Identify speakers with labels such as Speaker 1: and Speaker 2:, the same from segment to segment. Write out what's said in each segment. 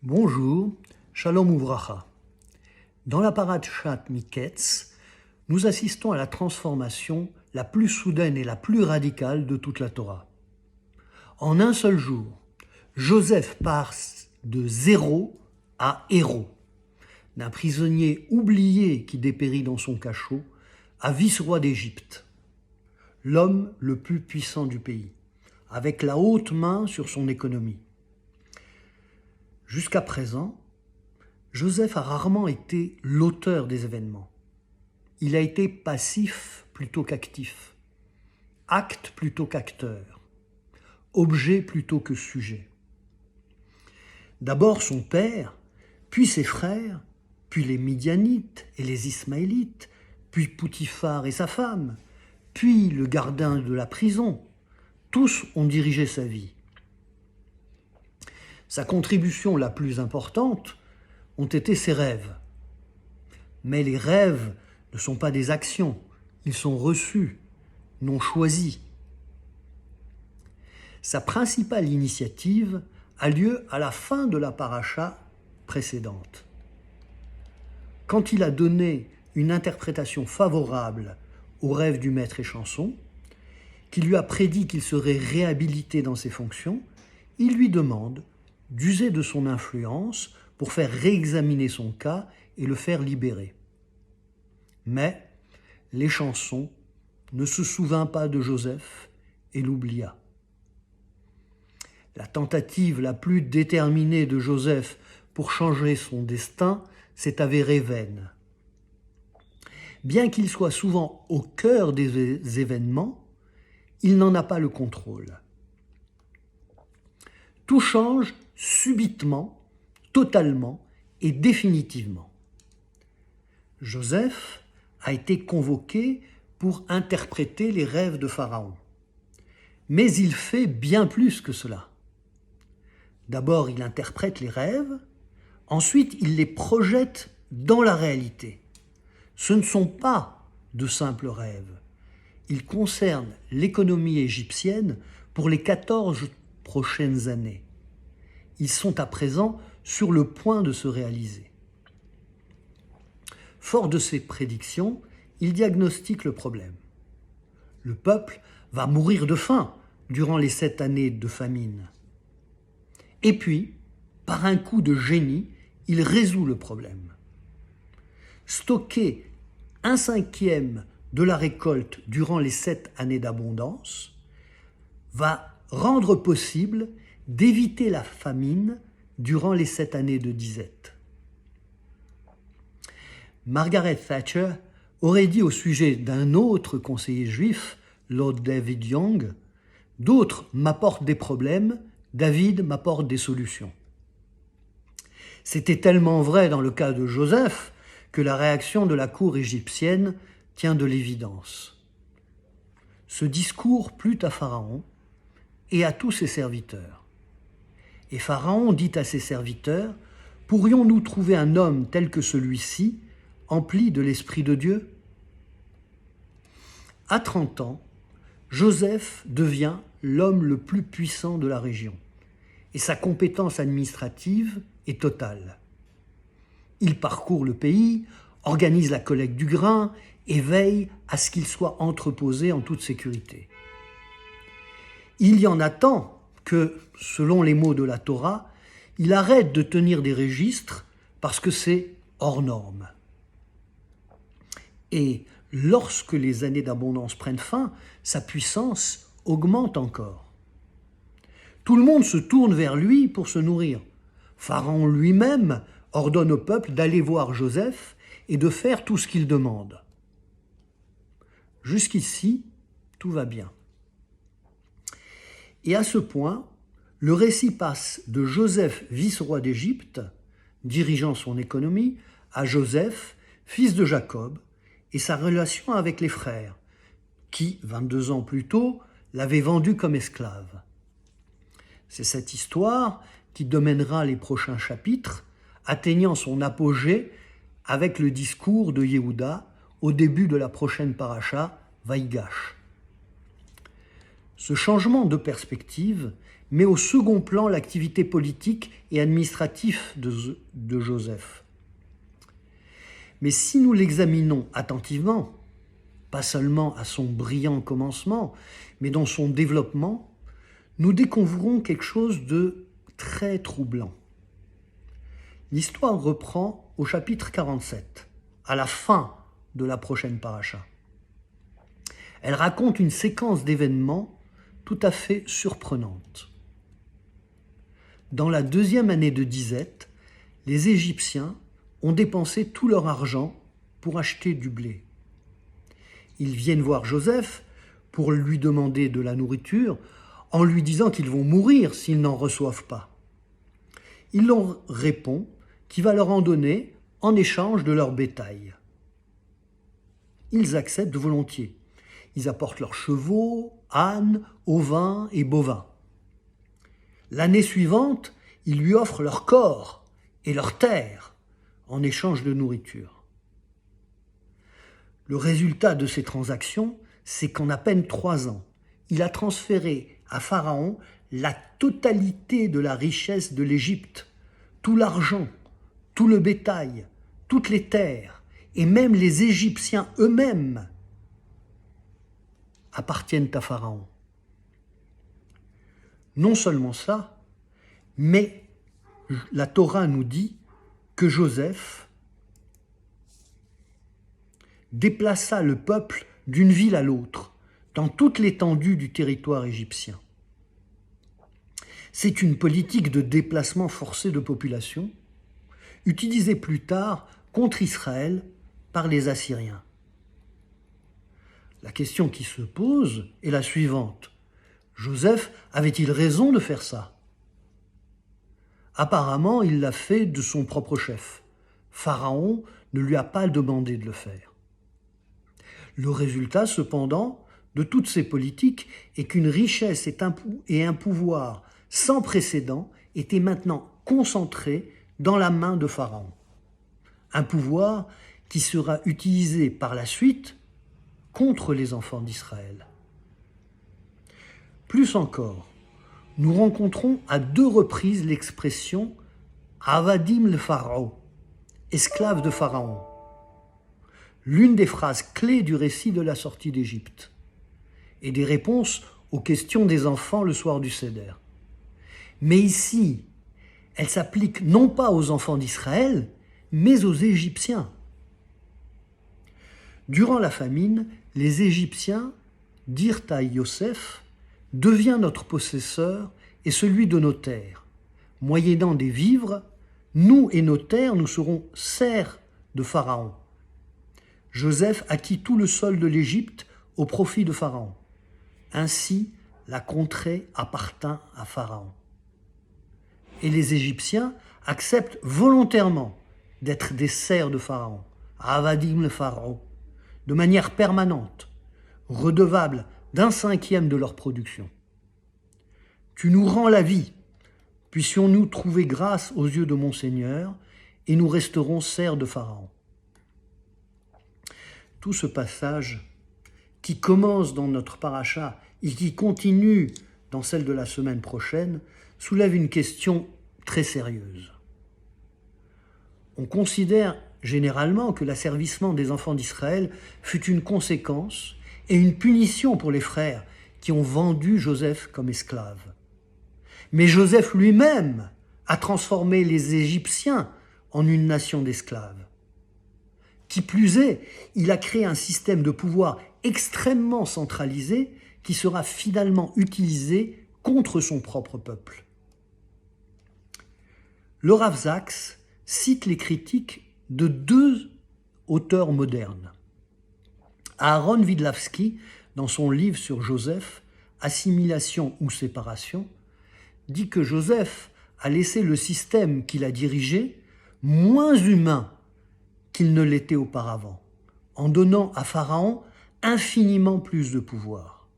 Speaker 1: Bonjour, Shalom Uvracha. Dans la parashat Miketz, nous assistons à la transformation la plus soudaine et la plus radicale de toute la Torah. En un seul jour, Joseph passe de zéro à héros, d'un prisonnier oublié qui dépérit dans son cachot à vice-roi d'Égypte, l'homme le plus puissant du pays, avec la haute main sur son économie. Jusqu'à présent, Joseph a rarement été l'auteur des événements. Il a été passif plutôt qu'actif, acte plutôt qu'acteur, objet plutôt que sujet. D'abord son père, puis ses frères, puis les Midianites et les Ismaélites, puis Poutifar et sa femme, puis le gardien de la prison. Tous ont dirigé sa vie. Sa contribution la plus importante ont été ses rêves. Mais les rêves ne sont pas des actions, ils sont reçus, non choisis. Sa principale initiative a lieu à la fin de la paracha précédente. Quand il a donné une interprétation favorable au rêve du maître échanson, qui lui a prédit qu'il serait réhabilité dans ses fonctions, il lui demande d'user de son influence pour faire réexaminer son cas et le faire libérer. Mais l'échanson ne se souvint pas de Joseph et l'oublia. La tentative la plus déterminée de Joseph pour changer son destin s'est avérée vaine. Bien qu'il soit souvent au cœur des événements, il n'en a pas le contrôle. Tout change subitement, totalement et définitivement. Joseph a été convoqué pour interpréter les rêves de Pharaon. Mais il fait bien plus que cela. D'abord, il interprète les rêves, ensuite, il les projette dans la réalité. Ce ne sont pas de simples rêves. Ils concernent l'économie égyptienne pour les 14 prochaines années. Ils sont à présent sur le point de se réaliser. Fort de ces prédictions, il diagnostique le problème. Le peuple va mourir de faim durant les 7 années de famine. Et puis, par un coup de génie, il résout le problème. Stocker 1/5 de la récolte durant les 7 années d'abondance va rendre possible d'éviter la famine durant les 7 années de disette. Margaret Thatcher aurait dit au sujet d'un autre conseiller juif, Lord David Young, « D'autres m'apportent des problèmes, David m'apporte des solutions ». C'était tellement vrai dans le cas de Joseph que la réaction de la cour égyptienne tient de l'évidence. Ce discours plut à Pharaon et à tous ses serviteurs. Et Pharaon dit à ses serviteurs, « Pourrions-nous trouver un homme tel que celui-ci, empli de l'Esprit de Dieu ?» À 30 ans, Joseph devient l'homme le plus puissant de la région, et sa compétence administrative est totale. Il parcourt le pays, organise la collecte du grain et veille à ce qu'il soit entreposé en toute sécurité. Il y en a tant que, selon les mots de la Torah, il arrête de tenir des registres parce que c'est hors norme. Et lorsque les années d'abondance prennent fin, sa puissance augmente encore. Tout le monde se tourne vers lui pour se nourrir. Pharaon lui-même ordonne au peuple d'aller voir Joseph et de faire tout ce qu'il demande. Jusqu'ici, tout va bien. Et à ce point, le récit passe de Joseph, vice-roi d'Égypte, dirigeant son économie, à Joseph, fils de Jacob, et sa relation avec les frères, qui, 22 ans plus tôt, l'avaient vendu comme esclave. C'est cette histoire qui dominera les prochains chapitres, atteignant son apogée avec le discours de Yehuda au début de la prochaine paracha, Vaïgash. Ce changement de perspective met au second plan l'activité politique et administrative de Joseph. Mais si nous l'examinons attentivement, pas seulement à son brillant commencement, mais dans son développement, nous découvrons quelque chose de très troublant. L'histoire reprend au chapitre 47, à la fin de la prochaine paracha. Elle raconte une séquence d'événements tout à fait surprenante. Dans la 2e année de disette, les Égyptiens ont dépensé tout leur argent pour acheter du blé. Ils viennent voir Joseph pour lui demander de la nourriture en lui disant qu'ils vont mourir s'ils n'en reçoivent pas. Il leur répond qu'il va leur en donner en échange de leur bétail. Ils acceptent volontiers. Ils apportent leurs chevaux, ânes, ovins et bovins. L'année suivante, ils lui offrent leur corps et leur terre en échange de nourriture. Le résultat de ces transactions, c'est qu'en à peine 3 ans, il a transféré à Pharaon la totalité de la richesse de l'Égypte, tout l'argent, tout le bétail, toutes les terres, et même les Égyptiens eux-mêmes appartiennent à Pharaon. Non seulement ça, mais la Torah nous dit que Joseph déplaça le peuple d'une ville à l'autre, dans toute l'étendue du territoire égyptien. C'est une politique de déplacement forcé de population, utilisée plus tard contre Israël par les Assyriens. La question qui se pose est la suivante. Joseph avait-il raison de faire ça? Apparemment, il l'a fait de son propre chef. Pharaon ne lui a pas demandé de le faire. Le résultat, cependant, de toutes ces politiques est qu'une richesse et un pouvoir sans précédent étaient maintenant concentrés dans la main de Pharaon. Un pouvoir qui sera utilisé par la suite contre les enfants d'Israël. Plus encore, nous rencontrons à 2 reprises l'expression « Avadim le Pharaon », esclave de Pharaon, l'une des phrases clés du récit de la sortie d'Égypte et des réponses aux questions des enfants le soir du Seder. Mais ici, elle s'applique non pas aux enfants d'Israël, mais aux Égyptiens. Durant la famine, les Égyptiens dirent à Yosef « Deviens notre possesseur et celui de nos terres. Moyennant des vivres, nous et nos terres, nous serons serfs de Pharaon. » Joseph acquit tout le sol de l'Égypte au profit de Pharaon. Ainsi, la contrée appartint à Pharaon. Et les Égyptiens acceptent volontairement d'être des serfs de Pharaon, Avadim le Pharaon, de manière permanente, redevables d'1/5 de leur production. Tu nous rends la vie, puissions-nous trouver grâce aux yeux de mon Seigneur, et nous resterons serfs de Pharaon. Tout ce passage qui commence dans notre paracha et qui continue dans celle de la semaine prochaine soulève une question très sérieuse. On considère généralement que l'asservissement des enfants d'Israël fut une conséquence et une punition pour les frères qui ont vendu Joseph comme esclave. Mais Joseph lui-même a transformé les Égyptiens en une nation d'esclaves. Qui plus est, il a créé un système de pouvoir extrêmement centralisé qui sera finalement utilisé contre son propre peuple. Le Rav Sacks cite les critiques de 2 auteurs modernes. Aaron Widlawski, dans son livre sur Joseph, Assimilation ou séparation, dit que Joseph a laissé le système qu'il a dirigé moins humain qu'il ne l'était auparavant, en donnant à Pharaon infiniment plus de pouvoir.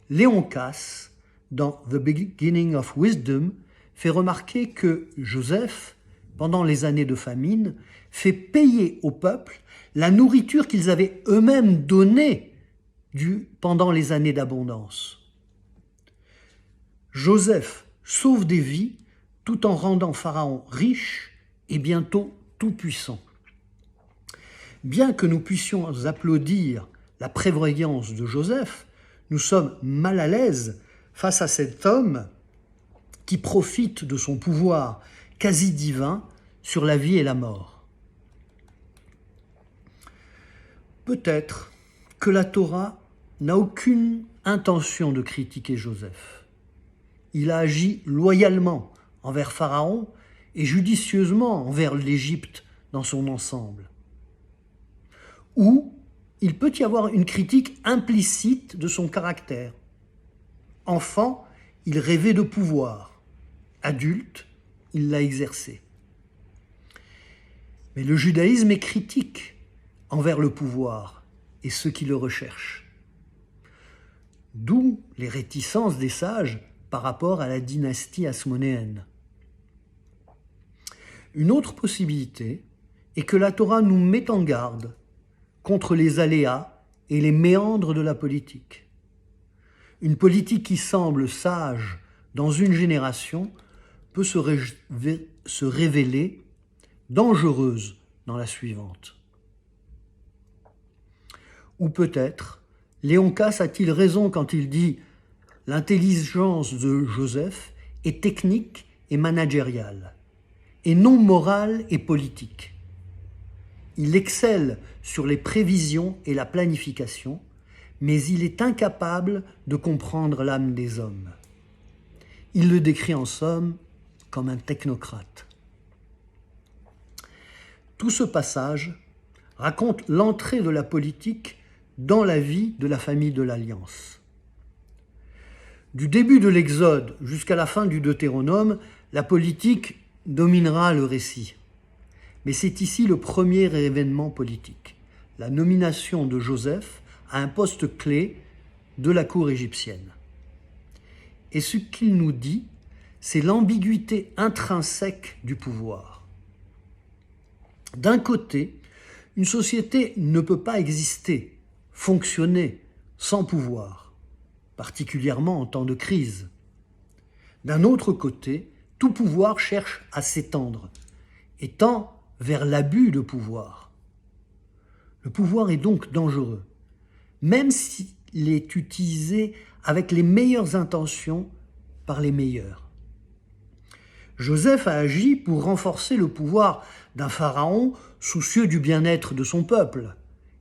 Speaker 1: Léon Cass, dans The Beginning of Wisdom, fait remarquer que Joseph, pendant les années de famine, fait payer au peuple la nourriture qu'ils avaient eux-mêmes donnée pendant les années d'abondance. Joseph sauve des vies tout en rendant Pharaon riche et bientôt tout-puissant. Bien que nous puissions applaudir la prévoyance de Joseph, nous sommes mal à l'aise face à cet homme qui profite de son pouvoir quasi divin sur la vie et la mort. Peut-être que la Torah n'a aucune intention de critiquer Joseph. Il a agi loyalement envers Pharaon et judicieusement envers l'Égypte dans son ensemble. Ou il peut y avoir une critique implicite de son caractère. Enfant, il rêvait de pouvoir. Adulte, il l'a exercé. Mais le judaïsme est critique envers le pouvoir et ceux qui le recherchent. D'où les réticences des sages par rapport à la dynastie hasmonéenne. Une autre possibilité est que la Torah nous met en garde contre les aléas et les méandres de la politique. Une politique qui semble sage dans une génération peut se révéler dangereuse dans la suivante. Ou peut-être, Léon Casse a-t-il raison quand il dit « L'intelligence de Joseph est technique et managériale, et non morale et politique. Il excelle sur les prévisions et la planification, mais il est incapable de comprendre l'âme des hommes. Il le décrit en somme comme un technocrate. » Tout ce passage raconte l'entrée de la politique dans la vie de la famille de l'Alliance. Du début de l'Exode jusqu'à la fin du Deutéronome, la politique dominera le récit. Mais c'est ici le premier événement politique, la nomination de Joseph à un poste clé de la cour égyptienne. Et ce qu'il nous dit, c'est l'ambiguïté intrinsèque du pouvoir. D'un côté, une société ne peut pas exister, fonctionner sans pouvoir, particulièrement en temps de crise. D'un autre côté, tout pouvoir cherche à s'étendre et tend vers l'abus de pouvoir. Le pouvoir est donc dangereux, même s'il est utilisé avec les meilleures intentions par les meilleurs. Joseph a agi pour renforcer le pouvoir d'un pharaon soucieux du bien-être de son peuple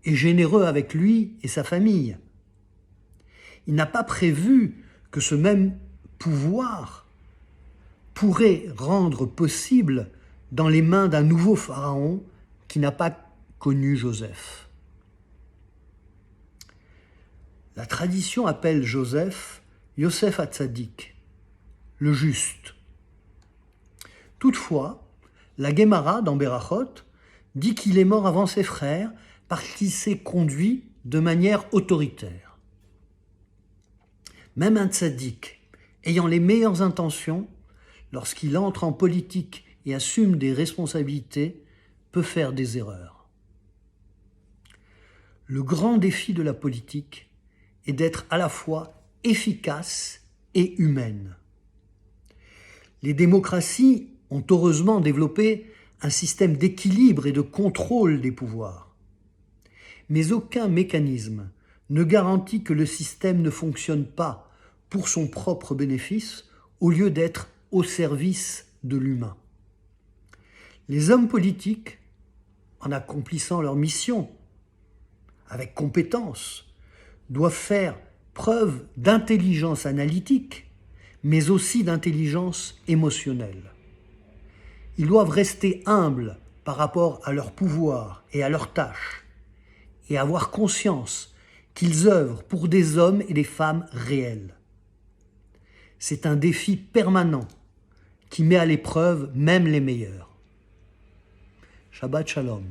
Speaker 1: et généreux avec lui et sa famille. Il n'a pas prévu que ce même pouvoir pourrait rendre possible dans les mains d'un nouveau pharaon qui n'a pas connu Joseph. La tradition appelle Joseph Yosef Hatzadik, le juste. Toutefois, la Guémara dans Berachot dit qu'il est mort avant ses frères parce qu'il s'est conduit de manière autoritaire. Même un tzaddik, ayant les meilleures intentions, lorsqu'il entre en politique et assume des responsabilités, peut faire des erreurs. Le grand défi de la politique est d'être à la fois efficace et humaine. Les démocraties ont heureusement développé un système d'équilibre et de contrôle des pouvoirs. Mais aucun mécanisme ne garantit que le système ne fonctionne pas pour son propre bénéfice au lieu d'être au service de l'humain. Les hommes politiques, en accomplissant leur mission avec compétence, doivent faire preuve d'intelligence analytique, mais aussi d'intelligence émotionnelle. Ils doivent rester humbles par rapport à leur pouvoir et à leurs tâches, et avoir conscience qu'ils œuvrent pour des hommes et des femmes réels. C'est un défi permanent qui met à l'épreuve même les meilleurs. Shabbat Shalom.